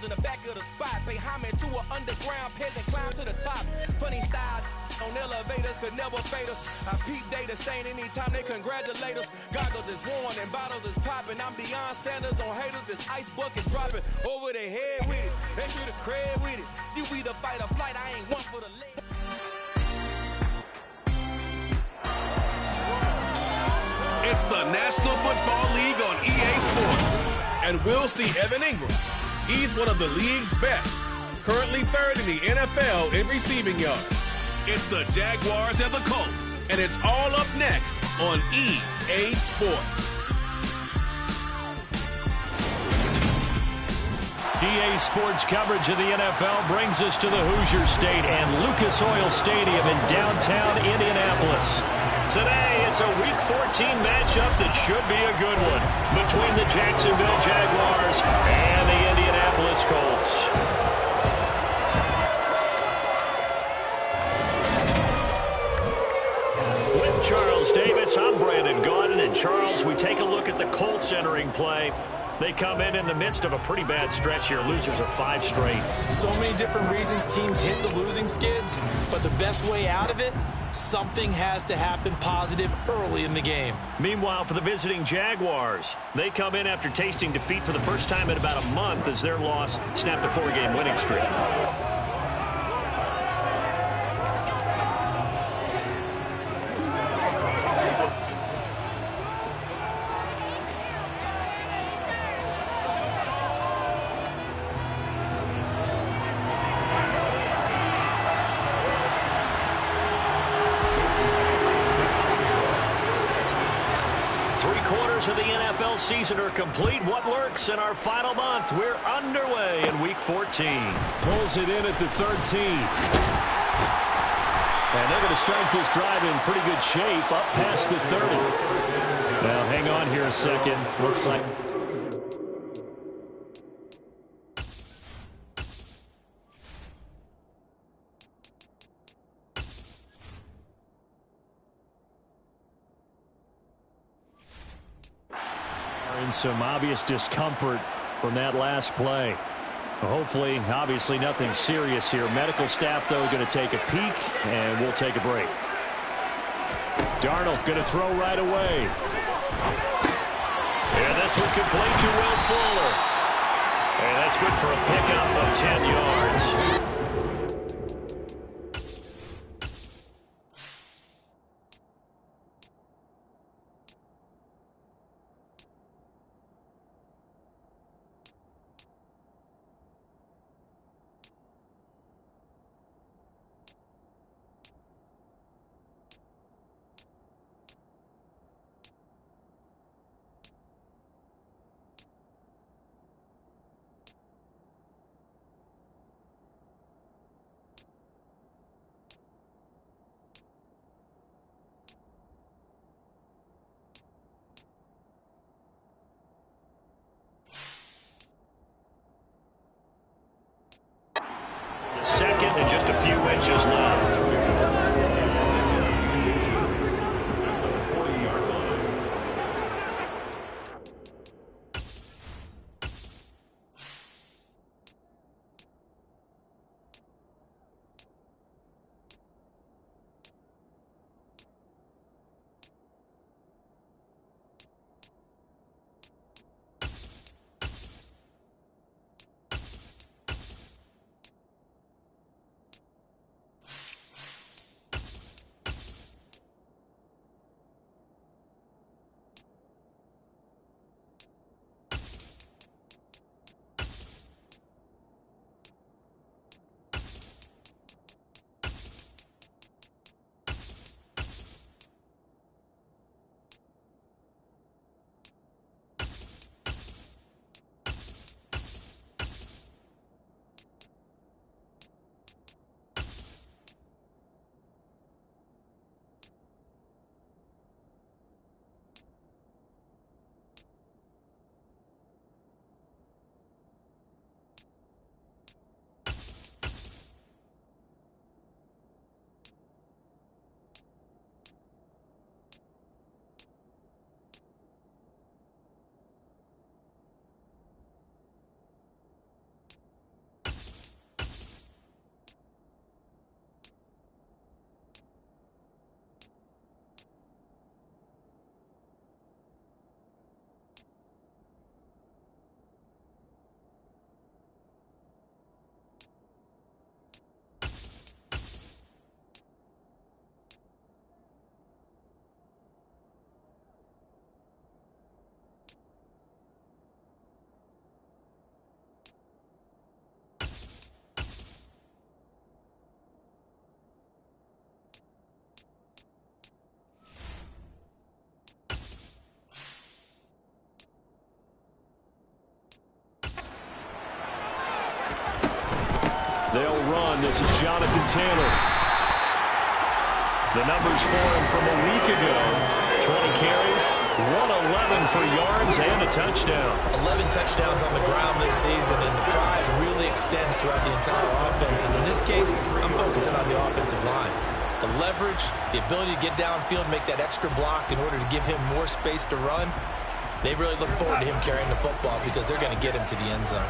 lounge in the back of the spot. Pay homage to an underground peasant, climb to the top. Funny style on elevators could never fade us. I peep data stain anytime they congratulate us. Goggles is worn and bottles is popping. I'm beyond Sanders on haters. This ice bucket dropping over their head with it. They should have cred with it. You either fight or flight. I ain't one for the leg. It's the National Football League on EA Sports. And we'll see Evan Ingram. He's one of the league's best. Currently third in the NFL in receiving yards. It's the Jaguars and the Colts. And it's all up next on EA Sports. EA Sports coverage of the NFL brings us to the Hoosier State and Lucas Oil Stadium in downtown Indianapolis. Today, it's a Week 14 matchup that should be a good one between the Jacksonville Jaguars and the Indianapolis Colts. With Charles Davis, I'm Brandon Gaudin. And Charles, we take a look at the Colts entering play. They come in the midst of a pretty bad stretch here. Losers of 5 straight. So many different reasons teams hit the losing skids, but the best way out of it, something has to happen positive early in the game. Meanwhile, for the visiting Jaguars, they come in after tasting defeat for the first time in about a month as their loss snapped a 4-game winning streak. Of the NFL season are complete. What lurks in our final month? We're underway in Week 14. Pulls it in at the 13. And they're going to start this drive in pretty good shape up past the 30. Now, hang on here a second. Looks like... some obvious discomfort from that last play. Hopefully, obviously nothing serious here. Medical staff, though, going to take a peek, and we'll take a break. Darnold going to throw right away. And this one complete to Will Fuller. And that's good for a pickup of 10 yards. Second and just a few inches left. run. This is Jonathan Taylor. The numbers for him from a week ago. 20 carries, 111 for yards, and a touchdown. 11 touchdowns on the ground this season, and the pride really extends throughout the entire offense. And in this case, I'm focusing on the offensive line. The leverage, the ability to get downfield, make that extra block in order to give him more space to run. They really look forward to him carrying the football because they're going to get him to the end zone.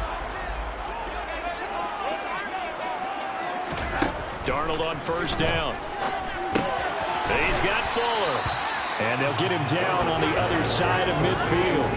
Darnold on first down. He's got Fuller. And they'll get him down on the other side of midfield.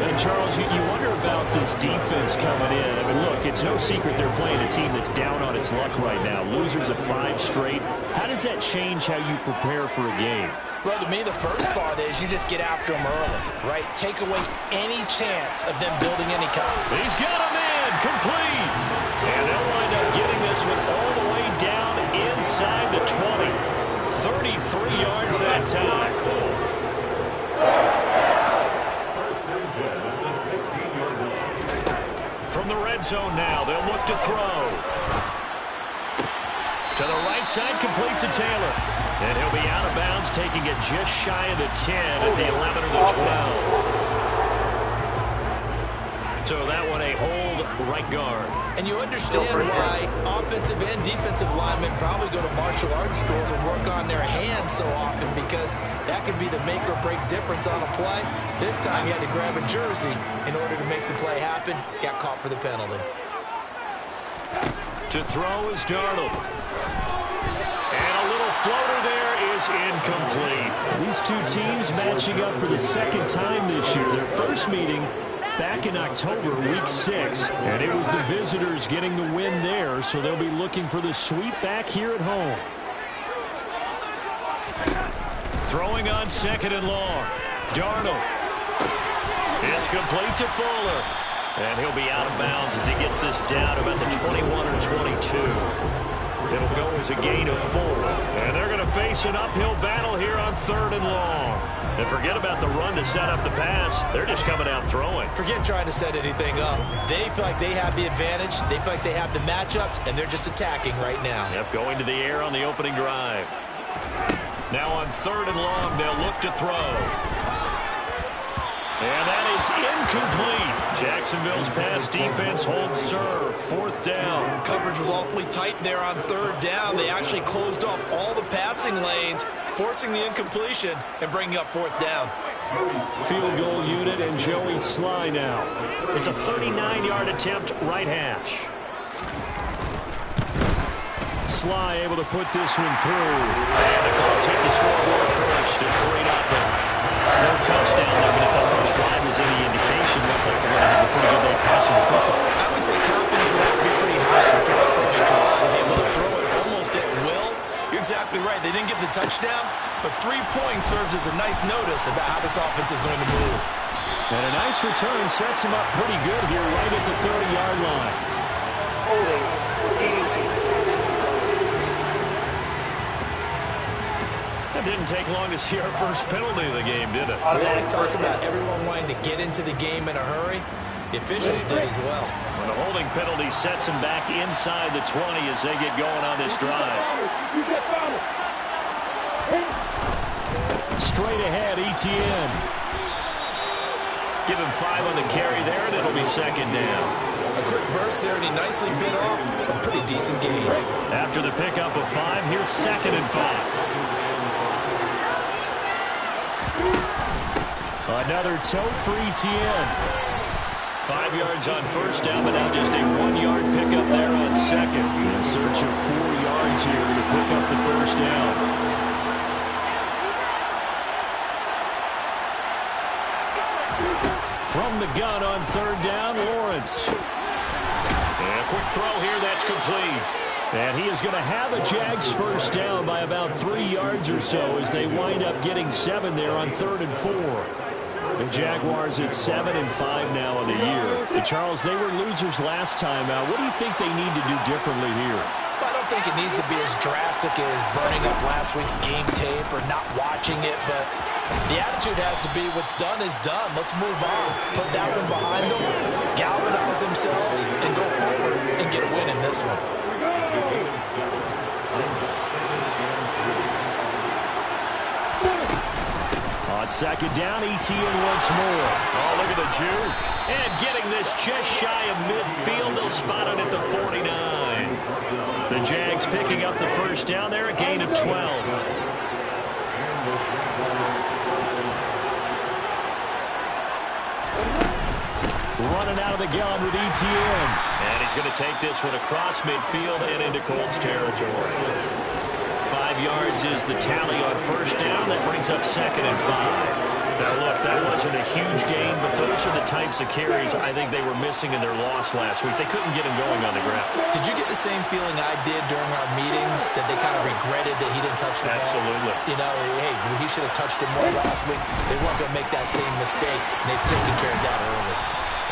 And, Charles, you wonder about this defense coming in. I mean, look, it's no secret they're playing a team that's down on its luck right now. Losers of 5 straight. How does that change how you prepare for a game? Well, to me, the first thought is you just get after them early, right? Take away any chance of them building any kind. He's got a man complete. And they'll wind up getting this one all the way down inside the 20. 33 yards that time. From the red zone now, they'll look to throw. To the right side, complete to Taylor. And he'll be out of bounds, taking it just shy of the 10 at the 11 or the 12. So that one a hold right guard. And you understand why offensive and defensive linemen probably go to martial arts schools and work on their hands so often, because that could be the make or break difference on a play. This time he had to grab a jersey in order to make the play happen. Got caught for the penalty. To throw is Darnold. And a little floater there is incomplete. These two teams matching up for the second time this year. Their first meeting back in October, week 6. And it was the visitors getting the win there, so they'll be looking for the sweep back here at home. Throwing on second and long. Darnold. It's complete to Fuller. And he'll be out of bounds as he gets this down about the 21 or 22. It'll go as a gain of 4. And they're going to face an uphill battle here on third and long. And forget about the run to set up the pass. They're just coming out throwing. Forget trying to set anything up. They feel like they have the advantage. They feel like they have the matchups, and they're just attacking right now. Yep, going to the air on the opening drive. Now on third and long, they'll look to throw. And that is incomplete. Jacksonville's pass defense holds serve. Fourth down. Coverage was awfully tight there on third down. They actually closed off all the passing lanes, forcing the incompletion and bringing up fourth down. Field goal unit and Joey Sly now. It's a 39-yard attempt, right hash. Sly able to put this one through. And the Colts hit the scoreboard first. It's 3-0. No touchdown there, but if that first drive is any indication, looks like they're going to have a pretty good day passing the football. I would say confidence would have to be pretty high after that first drive, able to throw it almost at will. You're exactly right. They didn't get the touchdown, but 3 points serves as a nice notice about how this offense is going to move. And a nice return sets him up pretty good here right at the 30-yard line. It didn't take long to see our first penalty of the game, did it? We always talk about everyone wanting to get into the game in a hurry. The officials did as well. And the holding penalty sets them back inside the 20 as they get going on this drive. Straight ahead, ETN. Give him 5 on the carry there, and it'll be second down. A quick burst there, and he nicely bit off a pretty decent gain. After the pickup of 5, here's second and 5. Another tote for ETN. 5 yards on first down, but now just a 1-yard pickup there on second. In search of 4 yards here to pick up the first down. From the gun on third down, Lawrence. And a quick throw here, that's complete. And he is going to have a Jags first down by about 3 yards or so as they wind up getting 7 there on third and 4. The Jaguars at 7-5 now in the year. And Charles, they were losers last time out. What do you think they need to do differently here? Well, I don't think it needs to be as drastic as burning up last week's game tape or not watching it, but the attitude has to be what's done is done. Let's move on. Put that one behind them, galvanize themselves, and go forward and get a win in this one. On second down, ETN once more. Oh, look at the juke. And getting this just shy of midfield. They'll spot it at the 49. The Jags picking up the first down there, a gain of 12. Running out of the gun with ETN. And he's going to take this one across midfield and into Colts territory. 5 yards is the tally on first down. That brings up 2nd and 5. Now, look, that wasn't a huge gain, but those are the types of carries I think they were missing in their loss last week. They couldn't get him going on the ground. Did you get the same feeling I did during our meetings, that they kind of regretted that he didn't touch the ball? Absolutely. You know, hey, he should have touched it more last week. They weren't going to make that same mistake, and they've taken care of that early.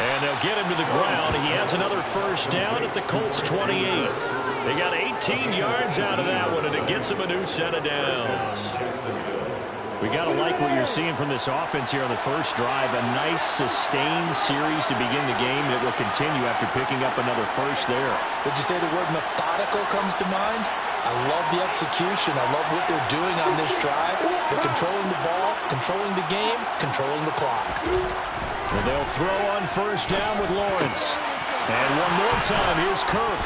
And they'll get him to the ground. He has another first down at the Colts 28. They got 18 yards out of that one, and it gets them a new set of downs. We got to like what you're seeing from this offense here on the first drive. A nice, sustained series to begin the game that will continue after picking up another first there. Would you say the word methodical comes to mind? I love the execution. I love what they're doing on this drive. They're controlling the ball, controlling the game, controlling the clock. And they'll throw on first down with Lawrence. And one more time, here's Kirk.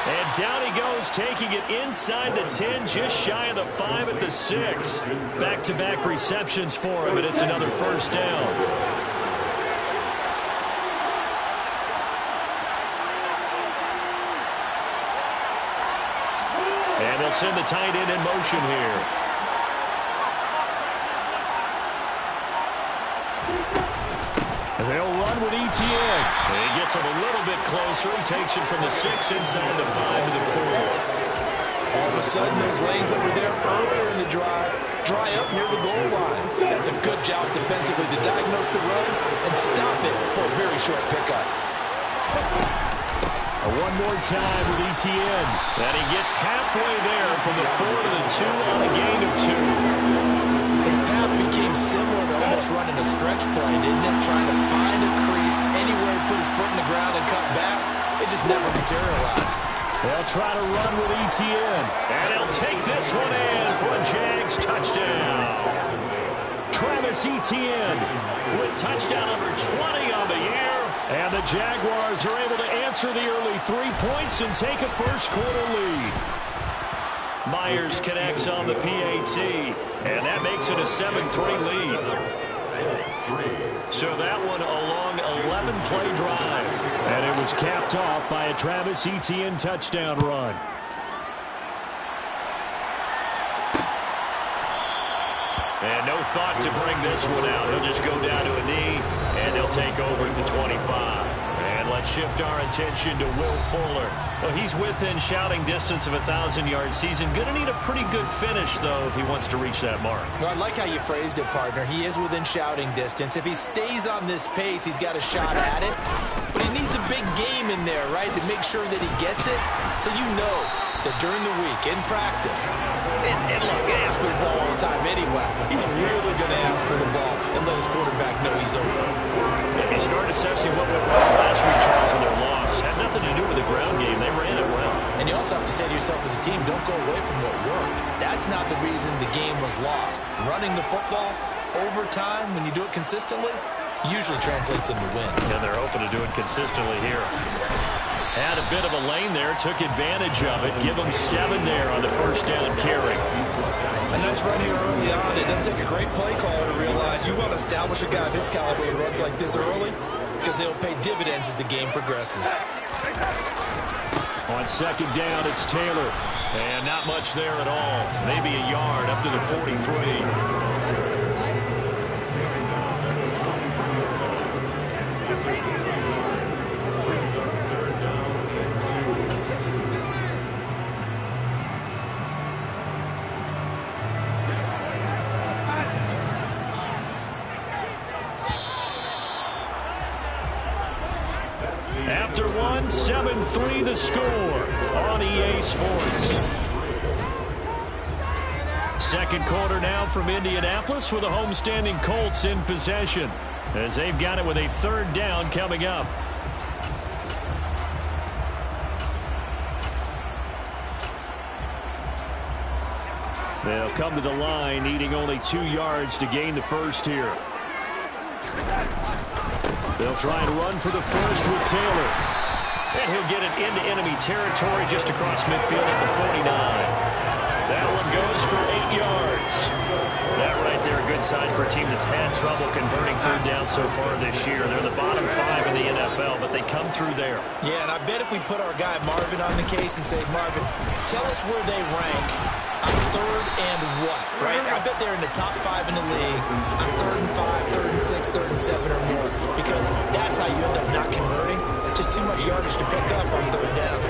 And down he goes, taking it inside the 10, just shy of the 5 at the 6. Back-to-back receptions for him, and it's another first down. And they'll send the tight end in motion here. They'll run with ETN. He gets him a little bit closer. He takes it from the 6 inside the 5 to the 4. All of a sudden, those lanes that were there earlier in the drive dry up near the goal line. That's a good job defensively to diagnose the run and stop it for a very short pickup. One more time with ETN. And he gets halfway there from the 4 to the 2 on a gain of 2. His path became similar to almost running a stretch play, didn't it? Trying to find a crease anywhere to put his foot in the ground and cut back. It just never materialized. They'll try to run with ETN. And he'll take this one in for a Jags touchdown. Travis Etienne with touchdown number 20 on the year. And the Jaguars are able to answer the early 3 points and take a first-quarter lead. Myers connects on the PAT, and that makes it a 7-3 lead. So that one a long 11-play drive. And it was capped off by a Travis Etienne touchdown run. And no thought to bring this one out. He'll just go down to a knee, and they'll take over at the 25. And let's shift our attention to Will Fuller. Well, he's within shouting distance of a 1,000-yard season. Going to need a pretty good finish, though, if he wants to reach that mark. Well, I like how you phrased it, partner. He is within shouting distance. If he stays on this pace, he's got a shot at it. But he needs a big game in there, right, to make sure that he gets it. So you know that during the week, in practice, and look, he asks for the ball all the time anyway. He's really going to ask for the ball and let his quarterback know he's open. If you start assessing what went wrong last week, Charles, in their loss, had nothing to do with the ground game. They ran it well. And you also have to say to yourself as a team, don't go away from what worked. That's not the reason the game was lost. Running the football over time, when you do it consistently, usually translates into wins. And they're open to do it consistently here. Had a bit of a lane there, took advantage of it. Give them 7 there on the first down carry. A nice run here early on. It doesn't take a great play caller to realize you want to establish a guy of his caliber who runs like this early, because they'll pay dividends as the game progresses. On second down, it's Taylor. And not much there at all. Maybe a yard up to the 43. After one, 7-3 the score on EA Sports. Second quarter now from Indianapolis with the homestanding Colts in possession as they've got it with a third down coming up. They'll come to the line, needing only 2 yards to gain the first here. They'll try and run for the first with Taylor. And he'll get it into enemy territory just across midfield at the 49. That one goes for 8 yards. That right there, a good sign for a team that's had trouble converting third down so far this year. They're in the bottom 5 in the NFL, but they come through there. Yeah, and I bet if we put our guy Marvin on the case and say, Marvin, tell us where they rank on third and what, right? I bet they're in the top 5 in the league on 3rd and 5, 3rd and 6, 3rd and 7 or more, because that's how you end up not converting. Just too much yardage to pick up on third down.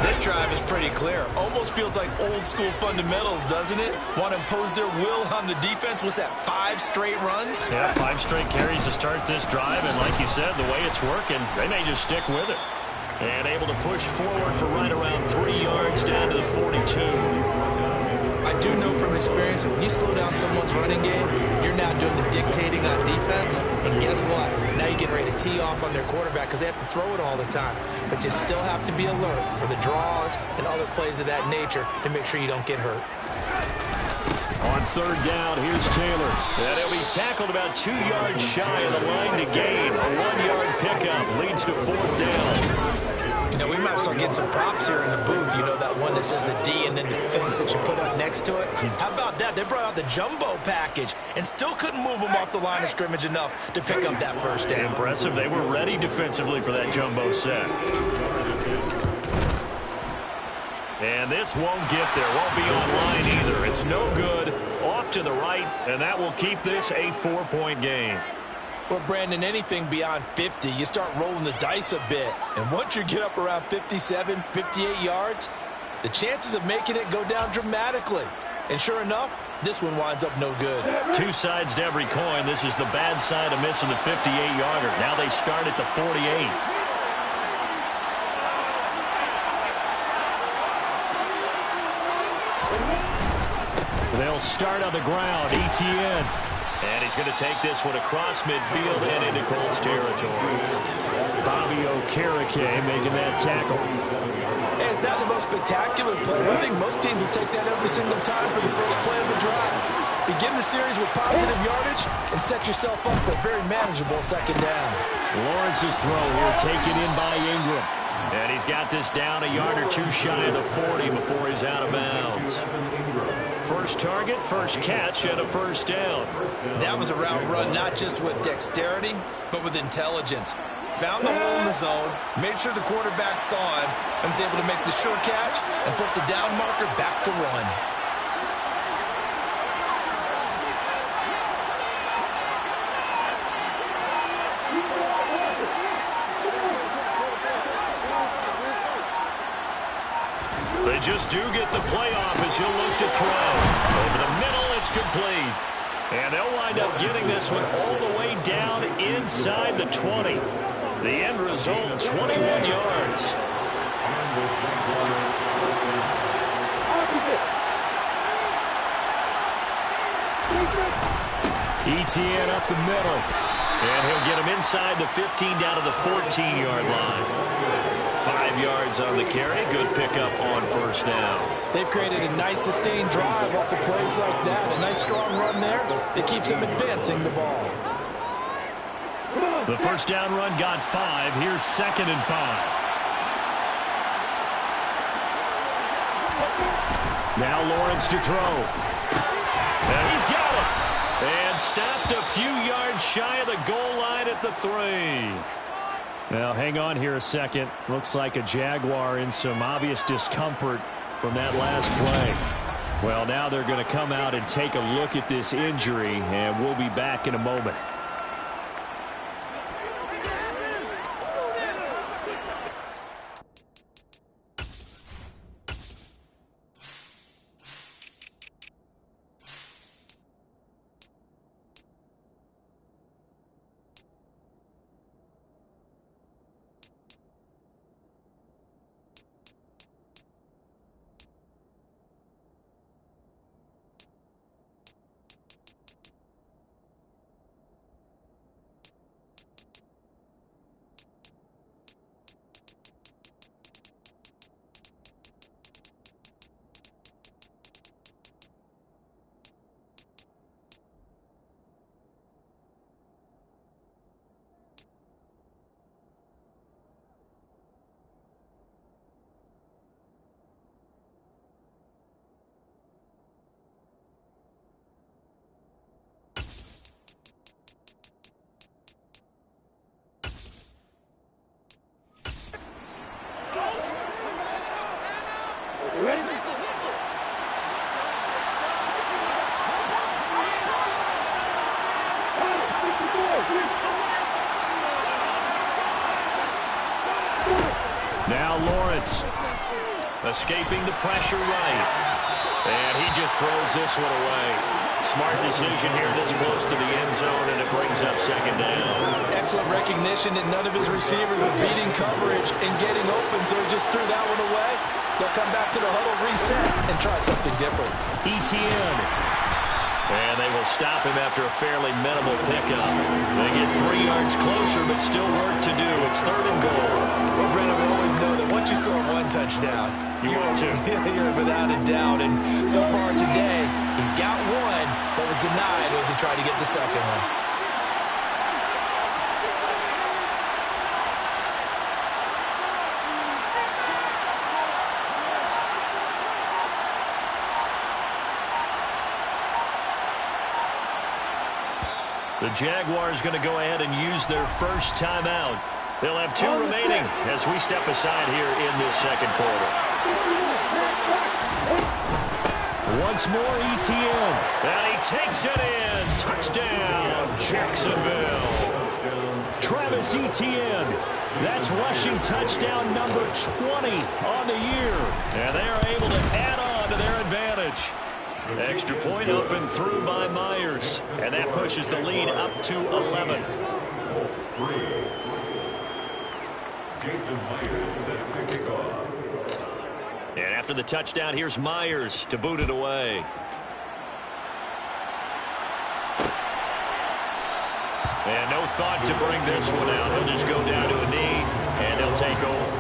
This drive is pretty clear. Almost feels like old school fundamentals, doesn't it? Want to impose their will on the defense. What's that, 5 straight runs? Yeah, 5 straight carries to start this drive, and like you said, the way it's working, they may just stick with it. And able to push forward for right around 3 yards down to the 42. I do know from experience that when you slow down someone's running game, you're now doing the dictating on defense. And guess what? Now you're getting ready to tee off on their quarterback because they have to throw it all the time. But you still have to be alert for the draws and other plays of that nature to make sure you don't get hurt. On third down, here's Taylor. And he'll be tackled about 2 yards shy of the line to gain. A 1-yard pickup leads to 4th down. You know, we might start getting some props here in the booth. You know, that one that says the D and then the things that you put up next to it. How about that? They brought out the jumbo package and still couldn't move them off the line of scrimmage enough to pick up that first down. Impressive. They were ready defensively for that jumbo set. And this won't get there. Won't be online either. It's no good. Off to the right, and that will keep this a 4-point game. Well, Brandon, anything beyond 50, you start rolling the dice a bit. And once you get up around 57, 58 yards, the chances of making it go down dramatically. And sure enough, this one winds up no good. 2 sides to every coin. This is the bad side of missing the 58-yarder. Now they start at the 48. They'll start on the ground. Etienne. And he's going to take this one across midfield and into Colts territory. Bobby Okereke making that tackle. Hey, it's not the most spectacular play. I think most teams will take that every single time for the first play of the drive. Begin the series with positive yardage and set yourself up for a very manageable second down. Lawrence's throw here taken in by Ingram. And he's got this down a yard or 2 shy of the 40 before he's out of bounds. First target, first catch, and a first down. That was a route run not just with dexterity, but with intelligence. Found the hole in the zone, made sure the quarterback saw him, and was able to make the short catch and flip the down marker back to run. They just do get the play off as he'll look to throw. Over the middle, it's complete. And they'll wind up getting this one all the way down inside the 20. The end result, 21 yards. Etienne up the middle. And he'll get him inside the 15 down to the 14-yard line. 5 yards on the carry. Good pickup on first down. They've created a nice sustained drive off of plays like that. A nice strong run there that keeps them advancing the ball. The first down run got 5. Here's 2nd and 5. Now Lawrence to throw. And he's got it. And stopped a few yards shy of the goal line at the 3. Now, hang on here a second. Looks like a Jaguar in some obvious discomfort from that last play. Well, now they're going to come out and take a look at this injury, and we'll be back in a moment. Now Lawrence. Escaping the pressure right. And he just throws this one away. Smart decision here this close to the end zone, and it brings up second down. Excellent recognition that none of his receivers were beating coverage and getting open, so he just threw that one away. They'll come back to the huddle, reset, and try something different. ETN. And they will stop him after a fairly minimal pickup. They get 3 yards closer, but still work to do. It's third and goal. Well, Brennan, we always know that once you score one touchdown, You want to. You're without a doubt. And so far today, he's got one, but was denied as he tried to get the second one. The Jaguars going to go ahead and use their first timeout. They'll have 2 remaining as we step aside here in this second quarter. Once more, ETN. And he takes it in. Touchdown, Jacksonville. Travis Etienne. That's rushing touchdown number 20 on the year. And they are able to add on to their advantage. Extra point up and through by Myers. And that pushes the lead up to 11. Jason Myers set to kick off. And after the touchdown, here's Myers to boot it away. And no thought to bring this one out. He'll just go down to a knee, and he'll take over.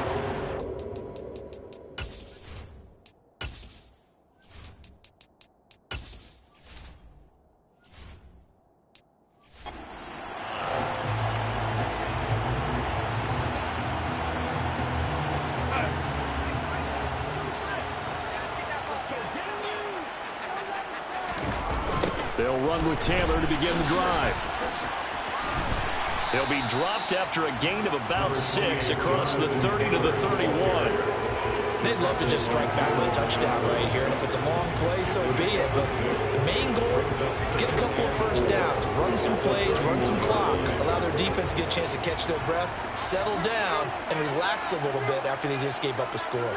They'll run with Taylor to begin the drive. He'll be dropped after a gain of about 6 across the 30 to the 31. They'd love to just strike back with a touchdown right here, and if it's a long play, so be it. But the main goal, get a couple of first downs, run some plays, run some clock, allow their defense to get a chance to catch their breath, settle down, and relax a little bit after they just gave up a score.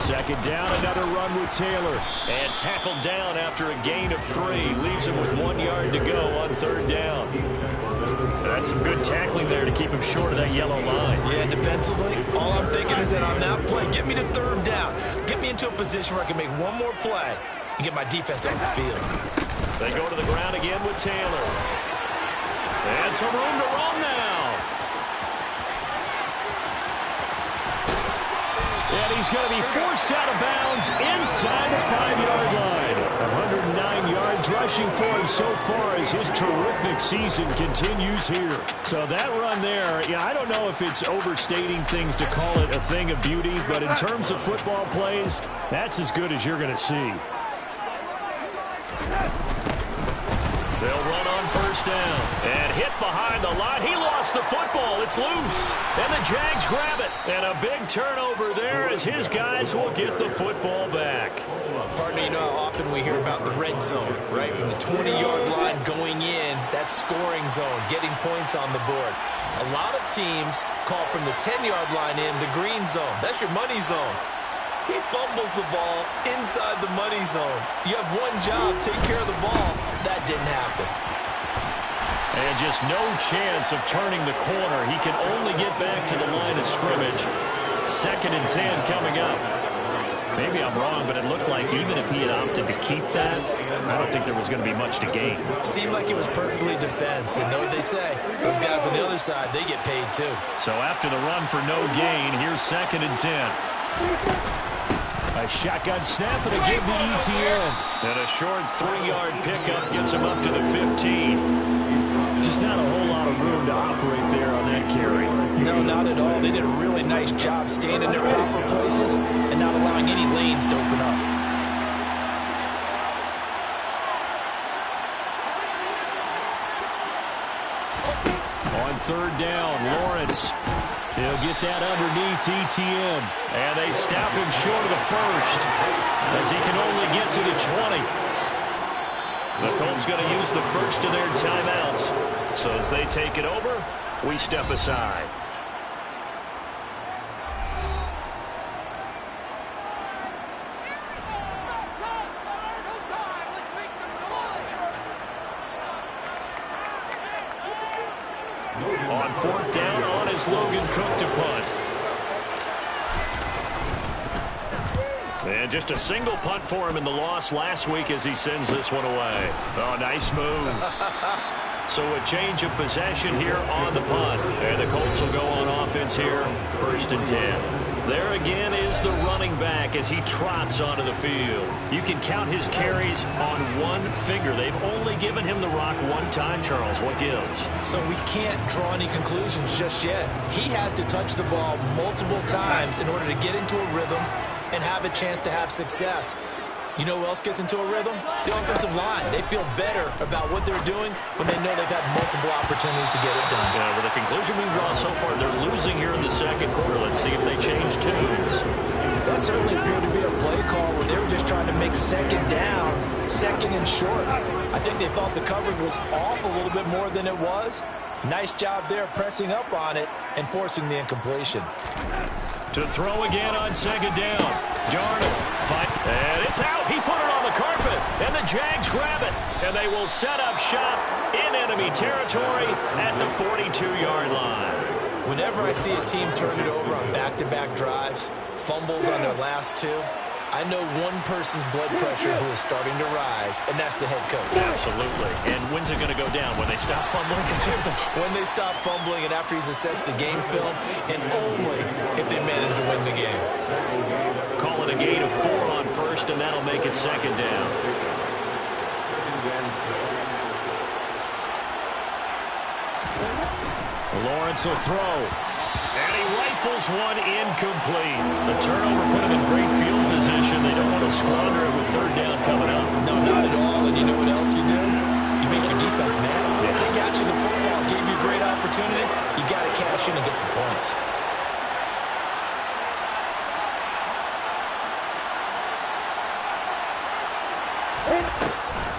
Second down, another run with Taylor. And tackled down after a gain of 3. Leaves him with 1 yard to go on third down. That's some good tackling there to keep him short of that yellow line. Yeah, defensively, all I'm thinking is that on that play, get me to third down. Get me into a position where I can make one more play and get my defense off the field. They go to the ground again with Taylor. And some room to run now. And he's going to be forced out of bounds inside the 5-yard line. 109 yards rushing for him so far as his terrific season continues here. So that run there, yeah, I don't know if it's overstating things to call it a thing of beauty, but in terms of football plays, that's as good as you're going to see. They'll run on first down. And hit behind the line. He lost the football. It's loose. And the Jags grab it. And a big turnover there as his guys will get the football back. Partner, you know how often we hear about the red zone, right? From the 20-yard line going in, that's scoring zone, getting points on the board. A lot of teams call from the 10-yard line in the green zone. That's your money zone. He fumbles the ball inside the money zone. You have one job, take care of the ball. That didn't happen. And just no chance of turning the corner. He can only get back to the line of scrimmage. 2nd and 10 coming up. Maybe I'm wrong, but it looked like even if he had opted to keep that, I don't think there was going to be much to gain. Seemed like it was perfectly defense. And know what they say? Those guys on the other side, they get paid too. So after the run for no gain, here's 2nd and 10. A shotgun snap and a give to ETN. And a short 3-yard pickup gets him up to the 15. Just not a whole lot of room to operate there on that carry. No, not at all. They did a really nice job staying in their proper places and not allowing any lanes to open up. On third down, Lawrence. He'll get that underneath ETN. And they stop him short of the first as he can only get to the 20. The Colts going to use the first of their timeouts. So as they take it over, we step aside. is Logan Cook to punt. And just a single punt for him in the loss last week as he sends this one away. Oh, nice move. So a change of possession here on the punt. And the Colts will go on offense here, 1st and 10. There again is the running back as he trots onto the field. You can count his carries on one finger. They've only given him the rock one time, Charles. What gives? So we can't draw any conclusions just yet. He has to touch the ball multiple times in order to get into a rhythm and have a chance to have success. You know who else gets into a rhythm? The offensive line. They feel better about what they're doing when they know they've had multiple opportunities to get it done. Yeah, well, the conclusion we draw so far, they're losing here in the second quarter. Let's see if they change tunes. That certainly appeared to be a play call where they were just trying to make second down, second and short. I think they thought the coverage was off a little bit more than it was. Nice job there pressing up on it and forcing the incompletion. To throw again on second down. Darnold. And it's out. He put it on the carpet. And the Jags grab it. And they will set up shop in enemy territory at the 42-yard line. Whenever I see a team turn it over on back-to-back drives, fumbles on their last two, I know one person's blood pressure who is starting to rise, and that's the head coach. Absolutely. And when's it going to go down? When they stop fumbling? When they stop fumbling and after he's assessed the game film, and only if they manage to win the game. Call it a gain of 4 on first, and that'll make it second down. Lawrence will throw. And he rifles one incomplete. The turnover put him in great field position. They don't want to squander it with 3rd down coming up. No, not at all. And you know what else you do? You make your defense mad. Yeah. They got you the football, gave you a great opportunity. You got to cash in and get some points.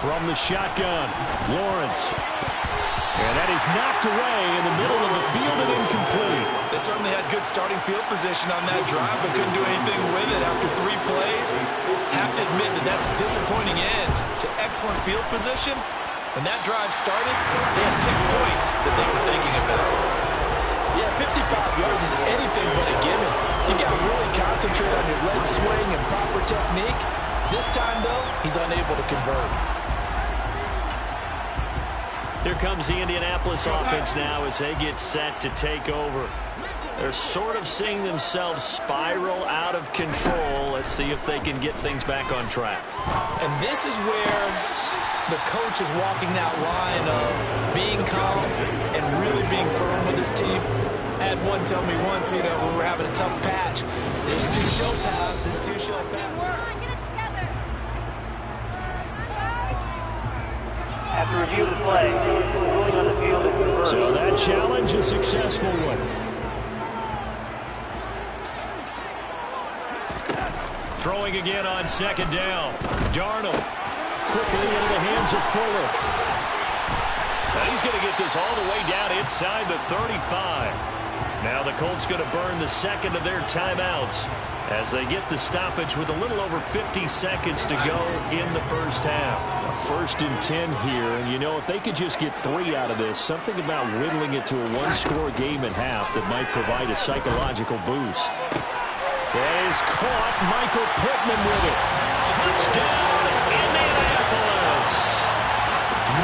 From the shotgun, Lawrence. And that is knocked away in the middle of the field and incomplete. They certainly had good starting field position on that drive, but couldn't do anything with it after 3 plays. Have to admit that that's a disappointing end to excellent field position. When that drive started, they had 6 points that they were thinking about. Yeah, 55 yards is anything but a gimme. You got to really concentrate on your leg swing and proper technique. This time, though, he's unable to convert. Here comes the Indianapolis offense now as they get set to take over. They're sort of seeing themselves spiral out of control. Let's see if they can get things back on track. And this is where the coach is walking that line of being calm and really being firm with his team. I had one tell me once, you know, when we're having a tough patch, this too shall pass, this too shall pass. After review of the play, ruling on the field is converted. So that challenge, a successful one. Throwing again on second down. Darnold quickly into the hands of Fuller. Now he's going to get this all the way down inside the 35. Now the Colts going to burn the second of their timeouts as they get the stoppage with a little over 50 seconds to go in the first half. 1st and 10 here, and you know, if they could just get 3 out of this, something about whittling it to a 1-score game at half that might provide a psychological boost. That is caught. Michael Pittman with it. Touchdown, Indianapolis.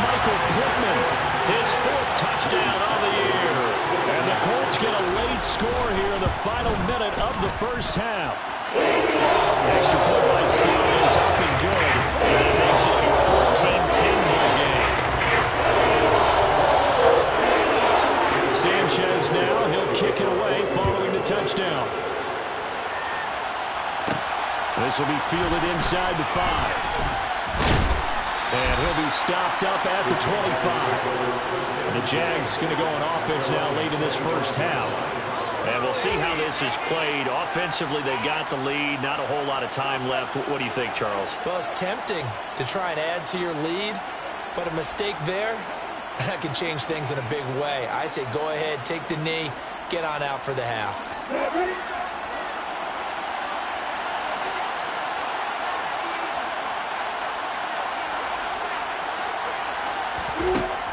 Michael Pittman, his 4th touchdown of the year. And the Colts get a late score here in the final minute of the first half. Extra point by Steele is up and good. And it makes it a 14-10 ball game. Sanchez now, he'll kick it away following the touchdown. This will be fielded inside the 5. And he'll be stopped up at the 25. The Jags going to go on offense now late in this first half. And we'll see how this is played. Offensively, they got the lead. Not a whole lot of time left. What do you think, Charles? Well, it's tempting to try and add to your lead, but a mistake there, that can change things in a big way. I say go ahead, take the knee, get on out for the half.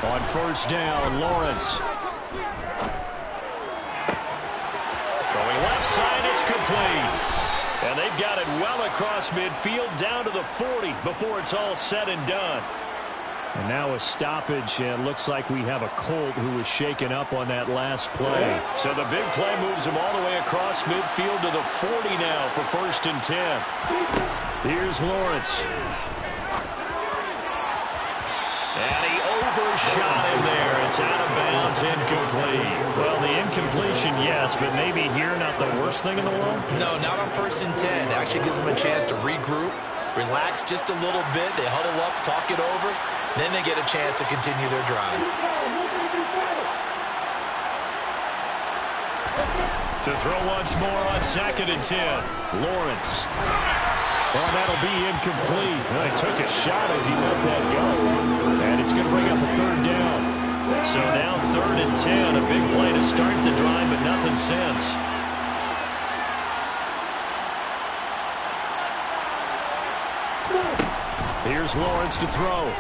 On first down, Lawrence. incomplete. And they've got it well across midfield down to the 40 before it's all said and done. And now a stoppage, and looks like we have a Colt who was shaken up on that last play. So the big play moves him all the way across midfield to the 40 now for 1st and 10. Here's Lawrence. And he overshot him there. It's out of bounds, incomplete. Well, the incompletion, yes, but maybe here not the worst thing in the world? No, not on 1st and 10. It actually gives them a chance to regroup, relax just a little bit. They huddle up, talk it over. Then they get a chance to continue their drive. To throw once more on 2nd and 10. Lawrence. Well, that'll be incomplete. Well, he took a shot as he let that go. And it's going to bring up a 3rd down. So now 3rd and 10. A big play to start the drive, but nothing since. Here's Lawrence to throw.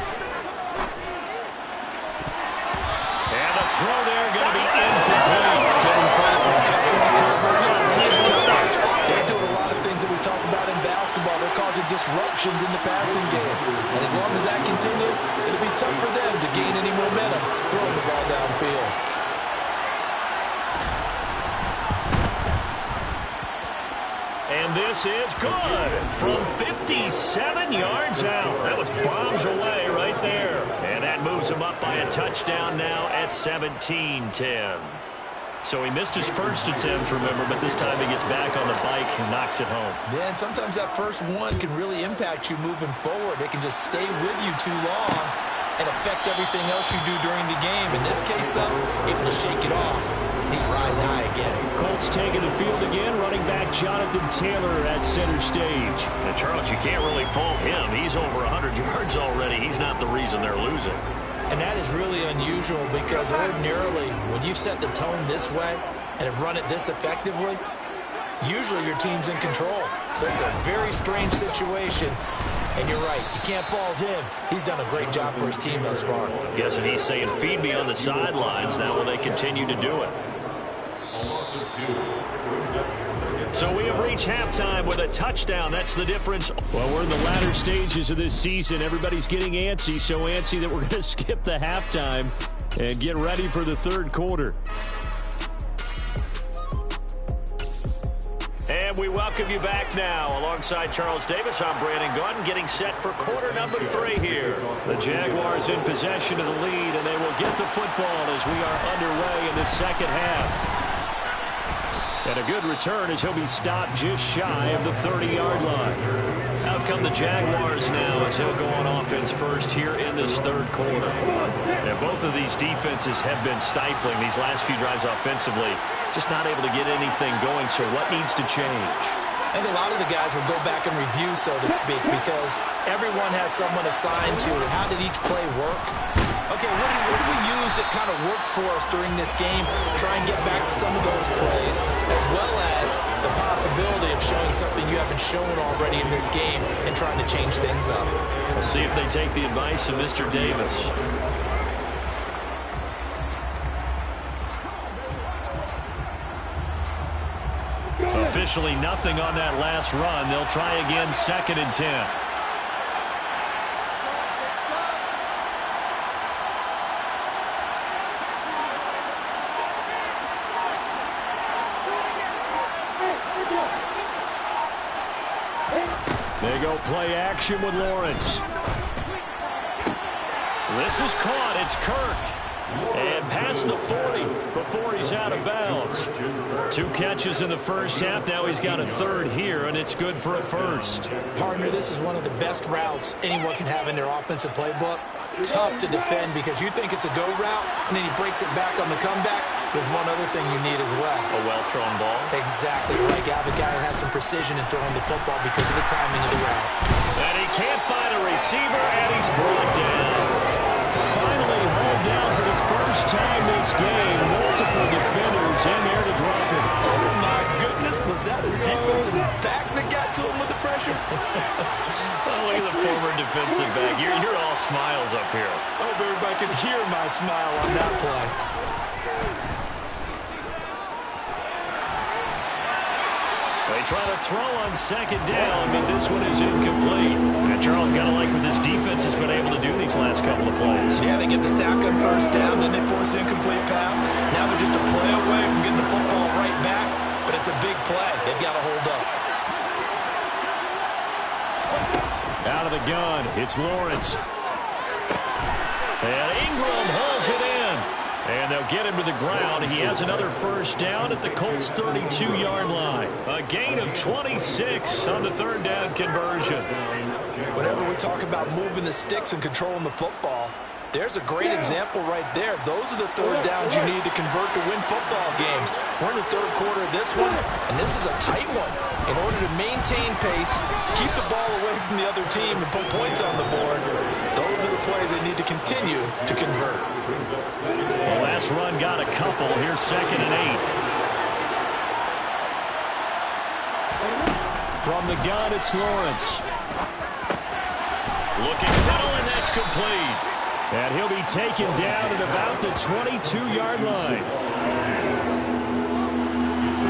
And the throw there going to be incomplete. They're doing a lot of things that we talk about in basketball. They're causing disruptions in the passing game. And as long as that continues, it'll be tough for them to gain any momentum throwing the ball downfield. And this is good from 57 yards out. That was bombs away right there. And that moves him up by a touchdown now at 17-10. So he missed his first attempt, remember, but this time he gets back on the bike and knocks it home. Yeah, and sometimes that first one can really impact you moving forward. It can just stay with you too long and affect everything else you do during the game. In this case, though, able to shake it off. He's riding high again. Colts taking the field again, running back Jonathan Taylor at center stage. And Charles, you can't really fault him. He's over 100 yards already. He's not the reason they're losing. And that is really unusual because ordinarily, when you set the tone this way and have run it this effectively, usually your team's in control. So it's a very strange situation. And you're right, you can't fault him. He's done a great job for his team thus far. I'm guessing he's saying, feed me on the sidelines. Now will they continue to do it? So we have reached halftime with a touchdown. That's the difference. Well, we're in the latter stages of this season. Everybody's getting antsy, so antsy that we're going to skip the halftime and get ready for the 3rd quarter. And we welcome you back now. Alongside Charles Davis, I'm Brandon Gunn, getting set for quarter number 3 here. The Jaguars in possession of the lead, and they will get the football as we are underway in the 2nd half. And a good return as he'll be stopped just shy of the 30-yard line. Out come the Jaguars now as he'll go on offense first here in this 3rd quarter. And both of these defenses have been stifling these last few drives offensively. Just not able to get anything going, so what needs to change? I think a lot of the guys will go back and review, so to speak, because everyone has someone assigned to how did each play work. Okay, what did we use that kind of worked for us during this game? Try and get back to some of those plays, as well as the possibility of showing something you haven't shown already in this game and trying to change things up. We'll see if they take the advice of Mr. Davis. Officially nothing on that last run. They'll try again, 2nd and 10. They go play action with Lawrence. This is caught. It's Kirk. And past the 40 before he's out of bounds. 2 catches in the first half. Now he's got a 3rd here, and it's good for a 1st. Partner, this is one of the best routes anyone can have in their offensive playbook. Tough to defend because you think it's a go route, and then he breaks it back on the comeback. There's one other thing you need as well. A well-thrown ball. Exactly right. You have a guy who has some precision in throwing the football because of the timing of the route. And he can't find a receiver, and he's brought down. Finally hauled down for the first time this game. Multiple defenders in there to drop him. Oh, my goodness. Was that a defensive back that got to him with the pressure? Oh, look at the former defensive back. You're all smiles up here. I hope everybody can hear my smile on that play. They try to throw on second down, but this one is incomplete. And Charles, got to like what this defense has been able to do these last couple of plays. Yeah, they get the sack on first down, then they force an incomplete pass. Now they're just a play away from getting the football right back, but it's a big play. They've got to hold up. Out of the gun, it's Lawrence. And Ingram hauls it in. And they'll get him to the ground. He has another first down at the Colts' 32-yard line. A gain of 26 on the third down conversion. Whenever we talk about moving the sticks and controlling the football, there's a great example right there. Those are the third downs you need to convert to win football games. We're in the third quarter of this one, and this is a tight one. In order to maintain pace, keep the ball away from the other team, and put points on the board, those are the plays they need to continue to convert. The last run got a couple. Here's 2nd and 8. From the gun, it's Lawrence. Looking middle, and that's complete. And he'll be taken down at about the 22-yard line.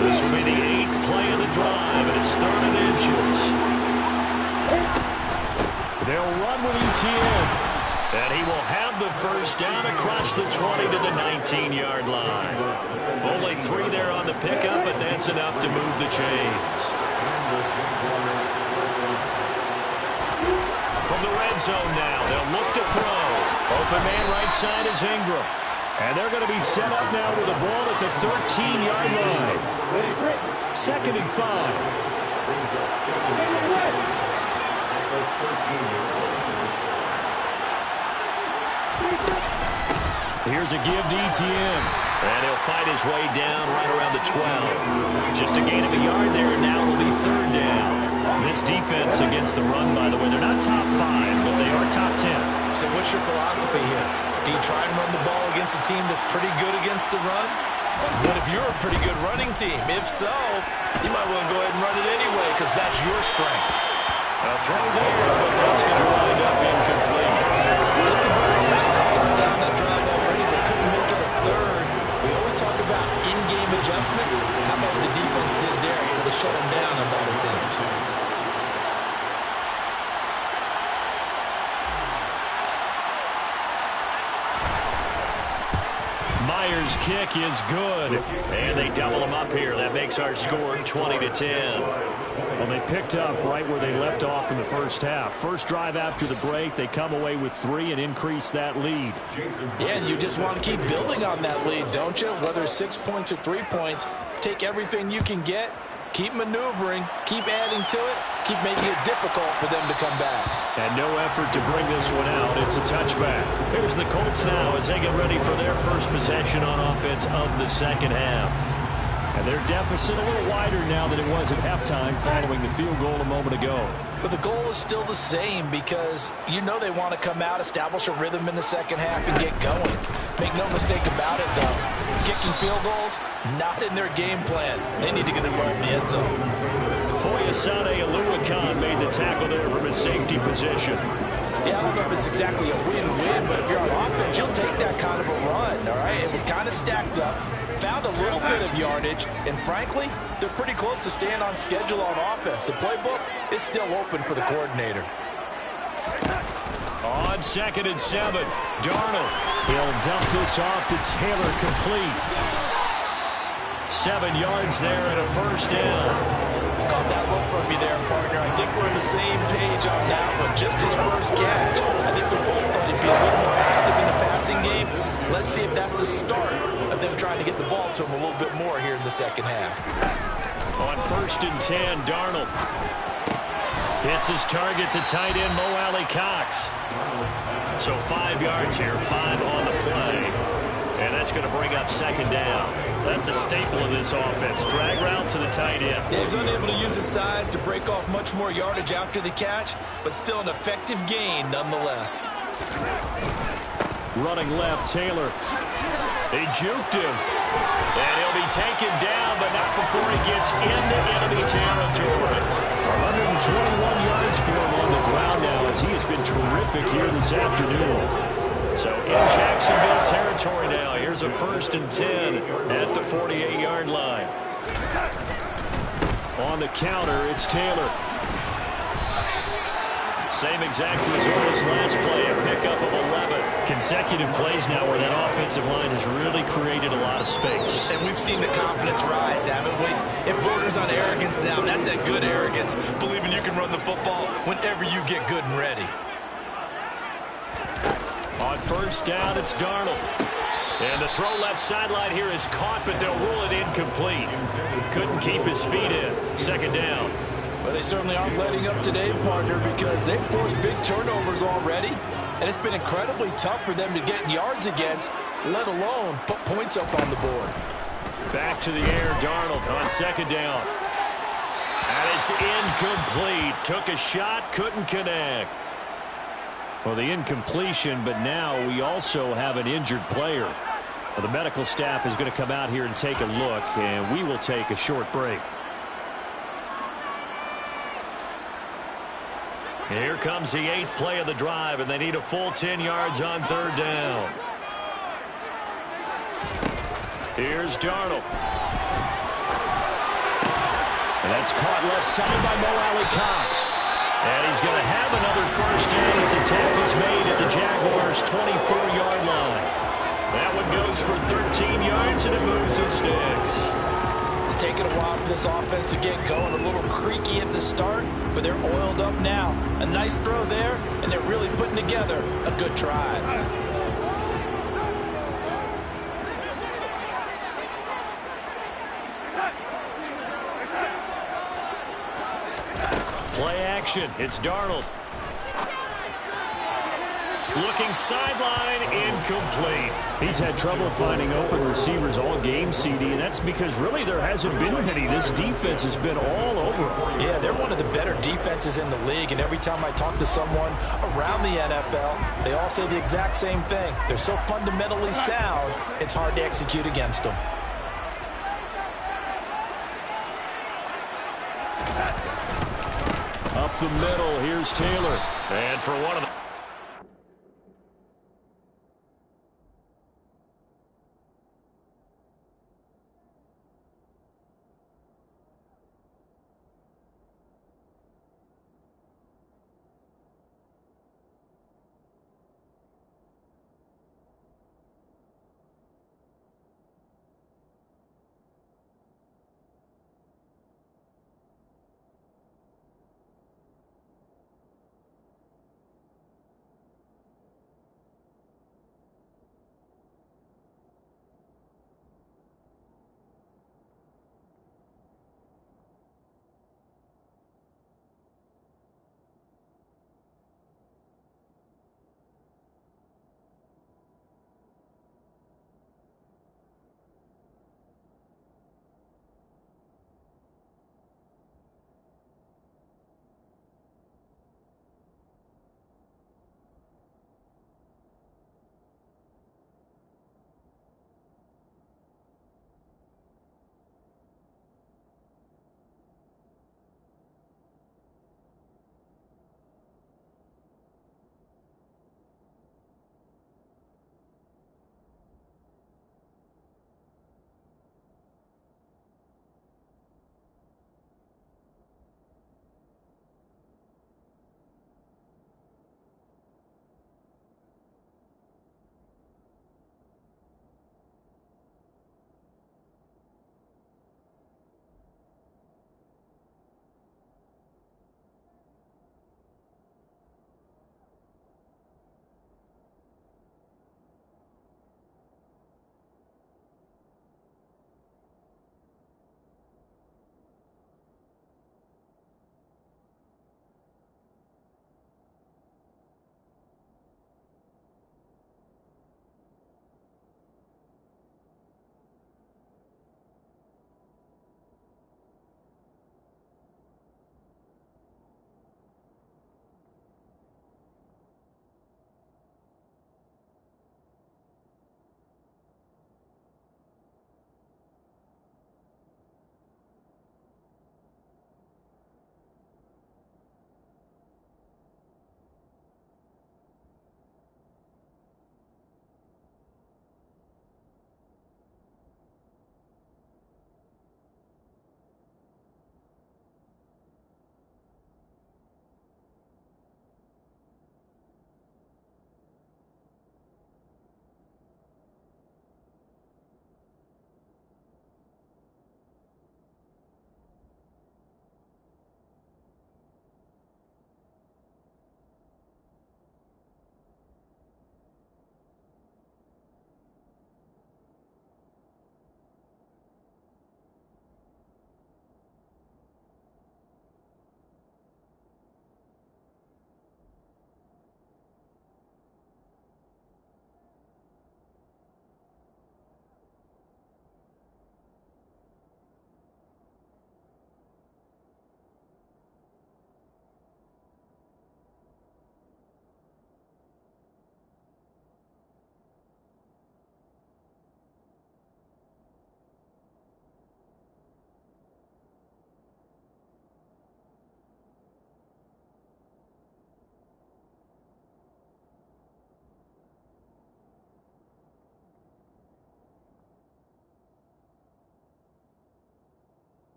This will be the 8th play of the drive, and it's 3rd and inches. They'll run with ETN. And he will have the first down across the 20 to the 19-yard line. Only 3 there on the pickup, but that's enough to move the chains. From the red zone now, they'll look to throw. Open man right side is Ingram. And they're going to be set up now with the ball at the 13-yard line. 2nd and 5. Here's a give to ETN. And he'll fight his way down right around the 12. Just a gain of a yard there, and now it'll be 3rd down. This defense against the run, by the way, they're not top 5, but they are top 10. So what's your philosophy here? Do you try and run the ball against a team that's pretty good against the run? What if you're a pretty good running team? If so, you might want to go ahead and run it anyway, because that's your strength. A throw there, but that's going to wind up incomplete. Looked very twice on 3rd down that drive already, but couldn't make it a 3rd. We always talk about in-game adjustments. How about what the defense did there, able to shut them down on that attempt? Myers' kick is good, and they double him up here. That makes our score 20-10. Well, they picked up right where they left off in the first half. First drive after the break, they come away with 3 and increase that lead. Yeah, and you just want to keep building on that lead, don't you? Whether it's 6 points or 3 points, take everything you can get, keep maneuvering, keep adding to it, keep making it difficult for them to come back. And no effort to bring this one out. It's a touchback. Here's the Colts now as they get ready for their first possession on offense of the second half. And their deficit a little wider now than it was at halftime following the field goal a moment ago. But the goal is still the same because you know they want to come out, establish a rhythm in the second half, and get going. Make no mistake about it, though. Kicking field goals, not in their game plan. They need to get the ball in the end zone. Foyesade Aluakan made the tackle there from his safety position. Yeah, I don't know if it's exactly a win-win, but if you're on offense, you'll take that kind of a run, all right? It was kind of stacked up, found a little bit of yardage, and frankly, they're pretty close to staying on schedule on offense. The playbook is still open for the coordinator. On 2nd and 7, Darnold. He'll dump this off to Taylor, complete. 7 yards there and a first down. Caught that look from you there, partner. I think we're on the same page on that one. Just his first catch. I think we both thought he'd be a little more active in the passing game. Let's see if that's the start of them trying to get the ball to him a little bit more here in the second half. On 1st and 10, Darnold hits his target to tight end Mo Alley Cox. So 5 yards here, 5 on the play. And that's going to bring up 2nd down. That's a staple of this offense. Drag route to the tight end. Yeah, he's unable to use his size to break off much more yardage after the catch, but still an effective gain nonetheless. Running left, Taylor. They juked him. And he'll be taken down, but not before he gets into enemy territory. 121 yards for him on the ground now as he has been terrific here this afternoon. So in Jacksonville territory now. Here's a 1st and 10 at the 48-yard line. On the counter, it's Taylor. Same exact result as last play, a pickup of 11. Consecutive plays now where that offensive line has really created a lot of space. And we've seen the confidence rise, haven't we? It borders on arrogance now. That's that good arrogance, believing you can run the football whenever you get good and ready. On first down, it's Darnold. And the throw left sideline here is caught, but they'll rule it incomplete. Couldn't keep his feet in. Second down. Well, they certainly aren't letting up today, partner, because they've forced big turnovers already. And it's been incredibly tough for them to get yards against, let alone put points up on the board. Back to the air, Darnold on second down. And it's incomplete. Took a shot, couldn't connect. Well, the incompletion, but now we also have an injured player. Well, the medical staff is going to come out here and take a look, and we will take a short break. Here comes the 8th play of the drive, and they need a full 10 yards on third down. Here's Darnold. And that's caught left side by Mo Alley-Cox. And he's going to have another first down as the tackle's made at the Jaguars' 24-yard line. That one goes for 13 yards, and it moves his sticks. It's taken a while for this offense to get going. A little creaky at the start, but they're oiled up now. A nice throw there, and they're really putting together a good drive. Play action. It's Darnold. Looking sideline, incomplete. He's had trouble finding open receivers all game, CD, and that's because really there hasn't been many. This defense has been all over him. Yeah, they're one of the better defenses in the league, and every time I talk to someone around the NFL, they all say the exact same thing. They're so fundamentally sound, it's hard to execute against them. Up the middle, here's Taylor. And for one of the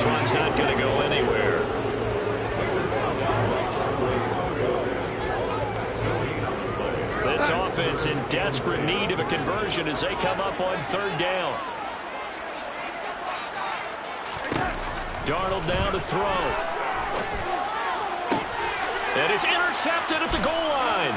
This one's not going to go anywhere. This offense in desperate need of a conversion as they come up on third down. Darnold now to throw. And it's intercepted at the goal line.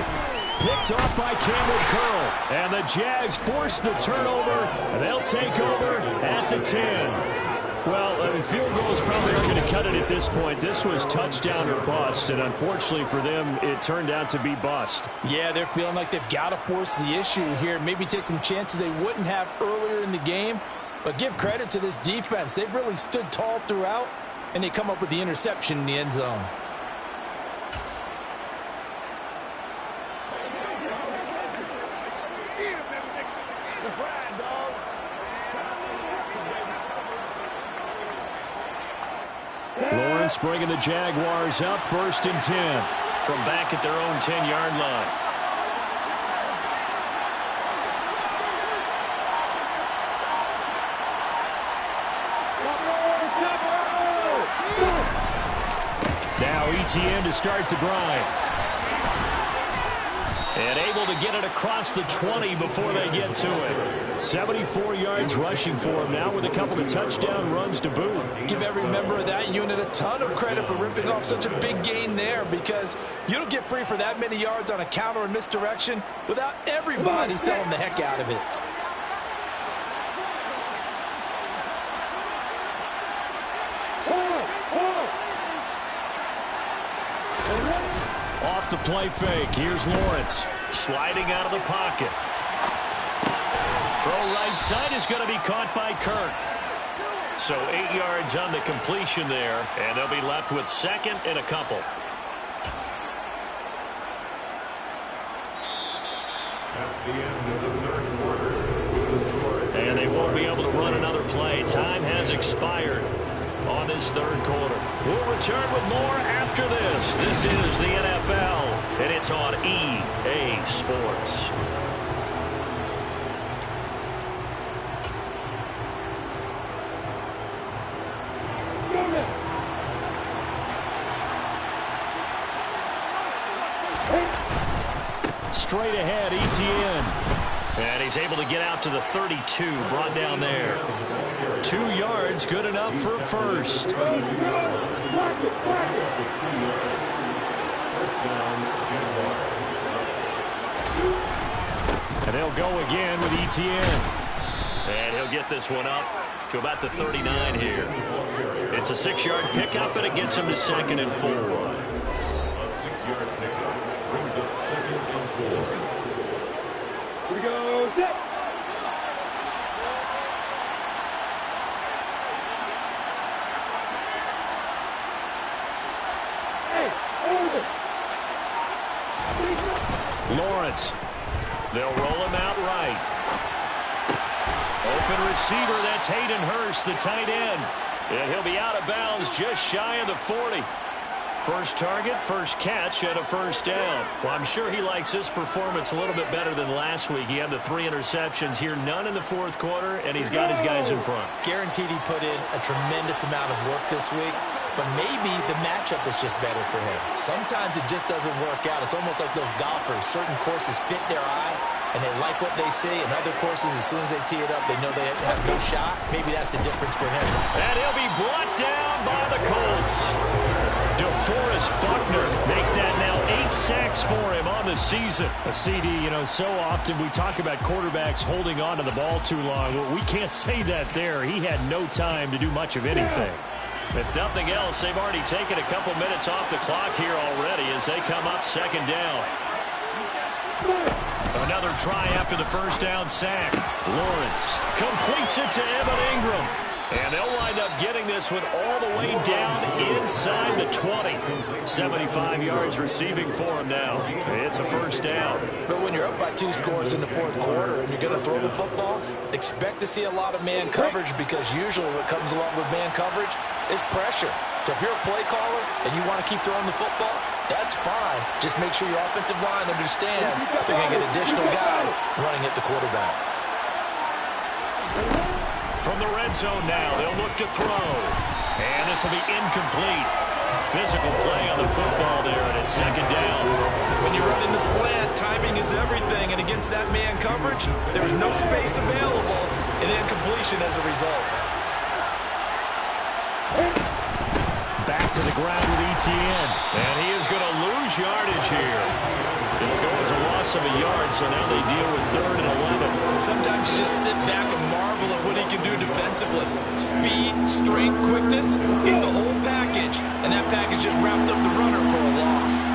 Picked off by Cameron Curl. And the Jags force the turnover. And they'll take over at the 10. Well, field goals probably aren't going to cut it at this point. This was touchdown or bust. And unfortunately for them, it turned out to be bust. Yeah, they're feeling like they've got to force the issue here. Maybe take some chances they wouldn't have earlier in the game. But give credit to this defense. They've really stood tall throughout. And they come up with the interception in the end zone. Lawrence bringing the Jaguars up 1st and 10 from back at their own 10-yard line. Now ETN to start the drive. And able to get it across the 20 before they get to it. 74 yards rushing for him now with a couple of touchdown runs to boot. Give every member of that unit a ton of credit for ripping off such a big gain there, because you don't get free for that many yards on a counter and misdirection without everybody selling the heck out of it. Off the play fake. Here's Lawrence sliding out of the pocket. Throw right side is going to be caught by Kirk. So 8 yards on the completion there, and they'll be left with 2nd and a couple. That's the end of the third quarter. And they won't be able to run another play. Time has expired on this third quarter. We'll return with more after this. This is the NFL, and it's on EA Sports. Straight ahead, ETN. And he's able to get out to the 32, brought down there. 2 yards, good enough for first. And they'll go again with ETN. And he'll get this one up to about the 39 here. It's a 6-yard pickup, and it gets him to 2nd and 4. A 6-yard pickup brings up 2nd and 4. Here we go. Step. Lawrence. They'll roll him out right. Open receiver, that's Hayden Hurst, the tight end. And he'll be out of bounds just shy of the 40. First target, first catch, and a first down. Well, I'm sure he likes his performance a little bit better than last week. He had the 3 interceptions here, none in the fourth quarter, and he's got his guys in front. Guaranteed he put in a tremendous amount of work this week, but maybe the matchup is just better for him. Sometimes it just doesn't work out. It's almost like those golfers. Certain courses fit their eye, and they like what they see. And other courses, as soon as they tee it up, they know they have no shot. Maybe that's the difference for him. And he'll be brought down by the Colts. DeForest Buckner make that now 8 sacks for him on the season. A CD, you know, so often we talk about quarterbacks holding on to the ball too long. Well, we can't say that there. He had no time to do much of anything. If nothing else, they've already taken a couple minutes off the clock here already as they come up 2nd down. Another try after the first down sack. Lawrence completes it to Evan Ingram. And they'll wind up getting this one all the way down inside the 20. 75 yards receiving for him now. It's a first down. But when you're up by 2 scores in the fourth quarter and you're going to throw the football, expect to see a lot of man coverage, because usually what comes along with man coverage is pressure. So if you're a play caller and you want to keep throwing the football, that's fine. Just make sure your offensive line understands they're going to get additional guys running at the quarterback. From the red zone now, they'll look to throw. And this will be incomplete. Physical play on the football there, and it's second down. When you run into slant, timing is everything, and against that man coverage, there's no space available, and incompletion as a result. Back to the ground with Etienne, and he is going to lose yardage here. It'll go as a loss of a yard, so now they deal with 3rd and 11. Sometimes you just sit back and marvel at what he can do defensively. Speed, strength, quickness, he's the whole package, and that package just wrapped up the runner for a loss.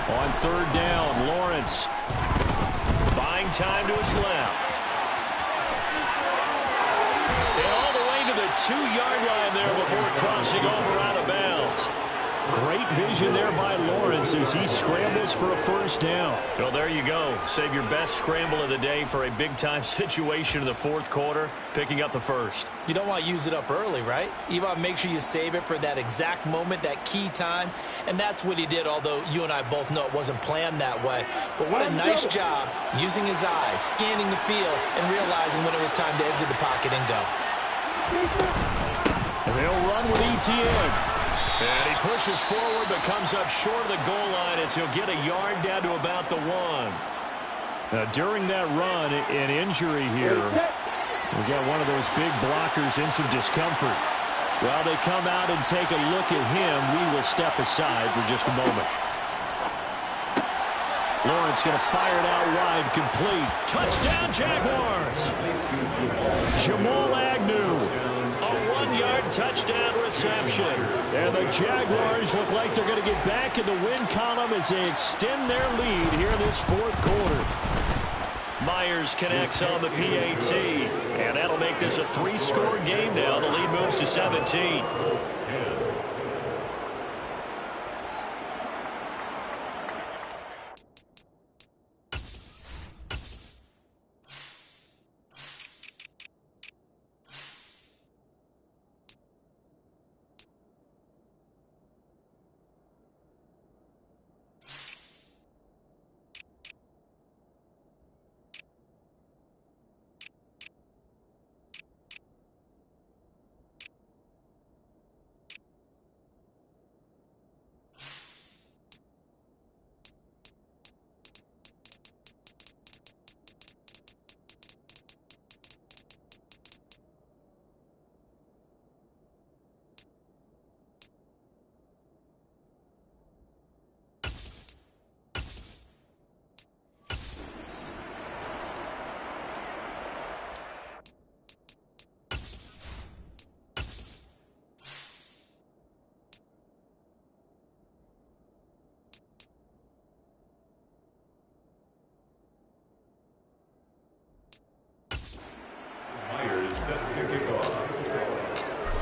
On 3rd down, Lawrence buying time to his left. And all the way to the 2-yard line there before crossing over out of bounds. Great vision there by Lawrence as he scrambles for a 1st down. Well, there you go. Save your best scramble of the day for a big-time situation in the 4th quarter, picking up the 1st. You don't want to use it up early, right? You want to make sure you save it for that exact moment, that key time, and that's what he did, although you and I both know it wasn't planned that way. But what a nice job using his eyes, scanning the field, and realizing when it was time to exit the pocket and go. And they'll run with Etienne. And he pushes forward but comes up short of the goal line as he'll get a yard down to about the 1. Now, during that run, an injury here. We got one of those big blockers in some discomfort. While they come out and take a look at him, we will step aside for just a moment. Lawrence going to fire it out wide, complete. Touchdown, Jaguars! Jamal Agnew. A 1-yard touchdown reception. And the Jaguars look like they're going to get back in the win column as they extend their lead here in this 4th quarter. Myers connects on the PAT. And that'll make this a 3-score game now. The lead moves to 17.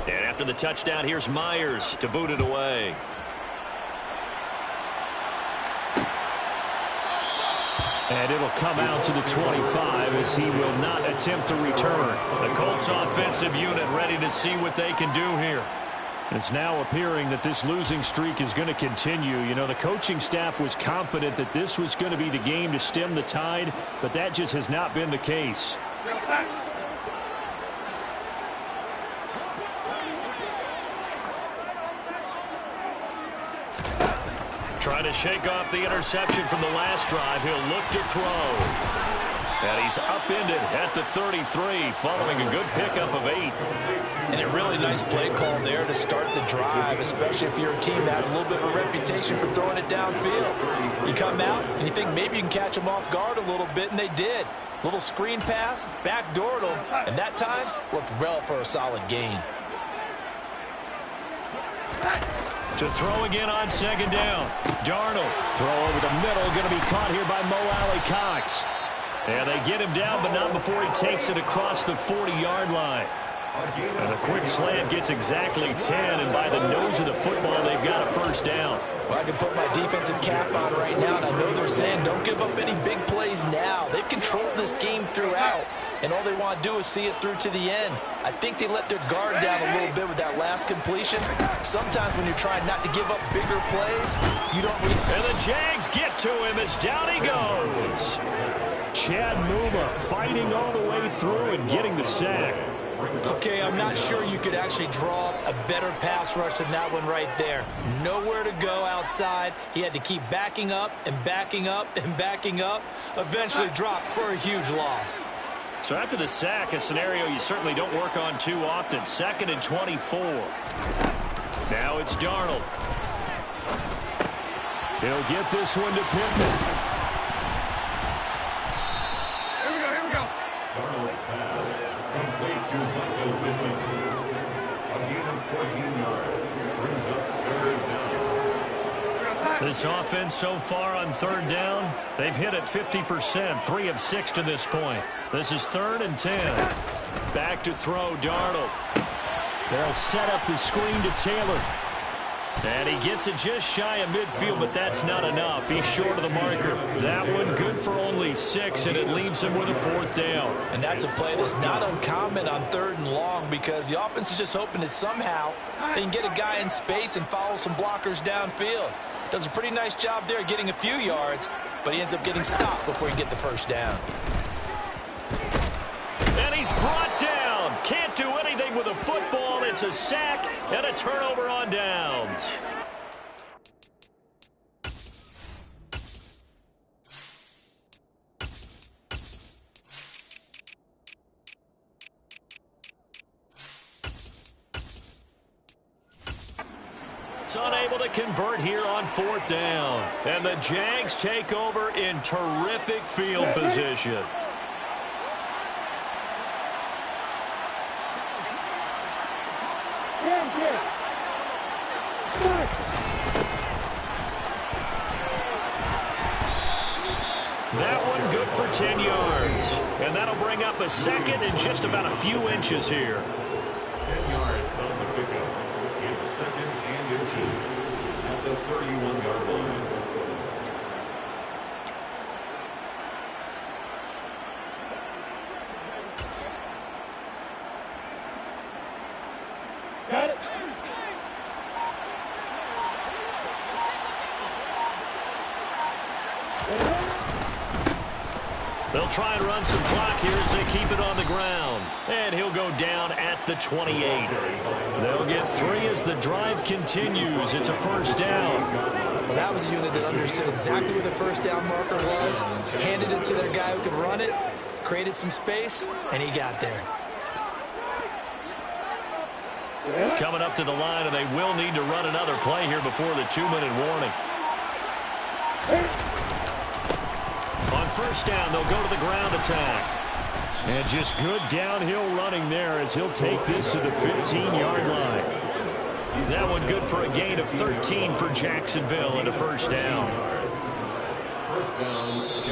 And after the touchdown, here's Myers to boot it away. And it'll come out to the 25 as he will not attempt to return. The Colts offensive unit ready to see what they can do here. It's now appearing that this losing streak is going to continue. You know, the coaching staff was confident that this was going to be the game to stem the tide, but that just has not been the case. Trying to shake off the interception from the last drive. He'll look to throw. And he's upended at the 33 following a good pickup of 8. And a really nice play call there to start the drive, especially if you're a team that has a little bit of a reputation for throwing it downfield. You come out and you think maybe you can catch them off guard a little bit, and they did. Little screen pass, backdoored them, and that time worked well for a solid gain. To throw again on second down. Darnold. Throw over the middle. Going to be caught here by Mo Alley-Cox. And they get him down, but not before he takes it across the 40-yard line. And a quick slant gets exactly 10, and by the nose of the football, they've got a first down. Well, I can put my defensive cap on right now, and I know they're saying don't give up any big plays now. They've controlled this game throughout, and all they want to do is see it through to the end. I think they let their guard down a little bit with that last completion. Sometimes when you're trying not to give up bigger plays, you don't really... And the Jags get to him as down he goes. Chad Muma fighting all the way through and getting the sack. Okay, I'm not sure you could actually draw a better pass rush than that one right there. Nowhere to go outside. He had to keep backing up and backing up and backing up. Eventually dropped for a huge loss. So after the sack, a scenario you certainly don't work on too often. 2nd and 24. Now it's Darnold. He'll get this one to Pittman. Here we go. Darnold's pass complete to Michael Pittman. A gain of 14 yards. Brings up 3rd down. This offense so far on 3rd down, they've hit it 50%, 3 of 6 to this point. This is 3rd and 10. Back to throw, Darnold. They'll set up the screen to Taylor. And he gets it just shy of midfield, but that's not enough. He's short of the marker. That one good for only 6, and it leaves him with a 4th down. And that's a play that's not uncommon on 3rd and long because the offense is just hoping that somehow they can get a guy in space and follow some blockers downfield. Does a pretty nice job there getting a few yards, but he ends up getting stopped before he can get the 1st down. And he's brought down. Can't do anything with a football. It's a sack and a turnover on downs. It's unable to convert here on 4th down. And the Jags take over in terrific field position. That one good for 10 yards. And that'll bring up a 2nd and just about a few inches here. 10 yards on the pickup. It's 2nd and inches at the 31-yard line. Got it. They'll try and run some clock here as they keep it on the ground. And he'll go down at the 28. They'll get 3 as the drive continues. It's a 1st down. Well, that was a unit that understood exactly where the 1st down marker was, handed it to their guy who could run it, created some space, and he got there. Coming up to the line, and they will need to run another play here before the 2-minute warning. On 1st down, they'll go to the ground attack. And just good downhill running there as he'll take this to the 15-yard line. That one good for a gain of 13 for Jacksonville and a 1st down.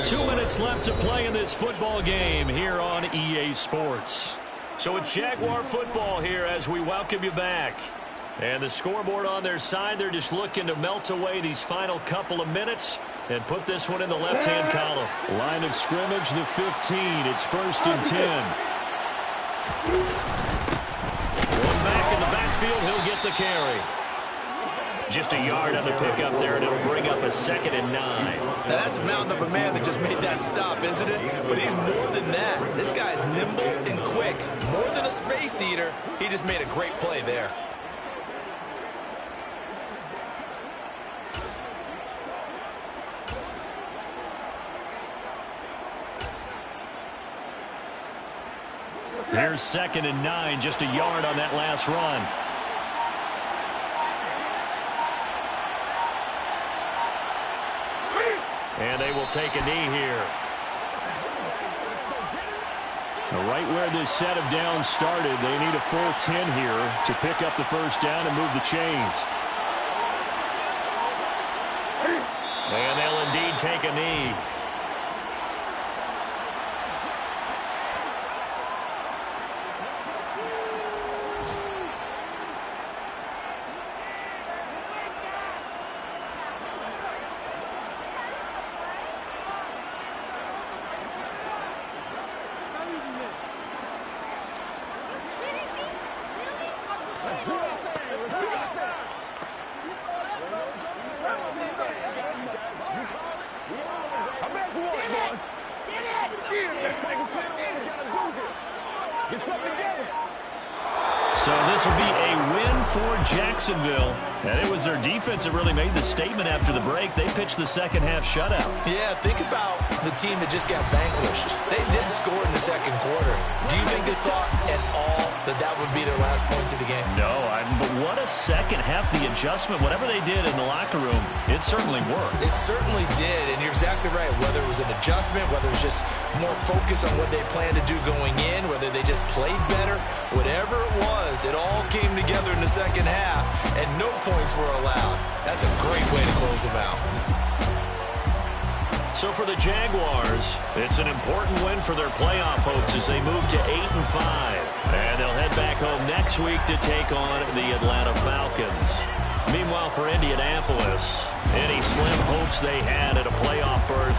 2 minutes left to play in this football game here on EA Sports. So it's Jaguar football here as we welcome you back. And the scoreboard on their side, they're just looking to melt away these final couple of minutes and put this one in the left-hand column. Line of scrimmage, the 15. It's 1st and 10. One back in the backfield, he'll get the carry. Just a yard on the pickup there, and it'll bring up a 2nd and 9. Now that's a mountain of a man that just made that stop, isn't it? But he's more than that. This guy's nimble and quick. More than a space eater, he just made a great play there. Here's 2nd and 9, just a yard on that last run. And they will take a knee here. Right where this set of downs started, they need a full 10 here to pick up the 1st down and move the chains. And they'll indeed take a knee. Get something together. So this will be a win for Jacksonville. And it was their defense that really made the statement after the break. They pitched the second half shutout. Yeah, think about the team that just got vanquished. They did score in the second quarter. Do you think they thought at all that that would be their last points of the game? No, but what a second half. The adjustment, whatever they did in the locker room, it certainly worked. It certainly did, and you're exactly right. Whether it was an adjustment, whether it was just more focus on what they planned to do going in, whether they just played better, whatever it was, it all came together in the second half, and no points were allowed. That's a great way to close them out. So for the Jaguars, it's an important win for their playoff hopes as they move to 8-5. And they'll head back home next week to take on the Atlanta Falcons. Meanwhile, for Indianapolis, any slim hopes they had at a playoff berth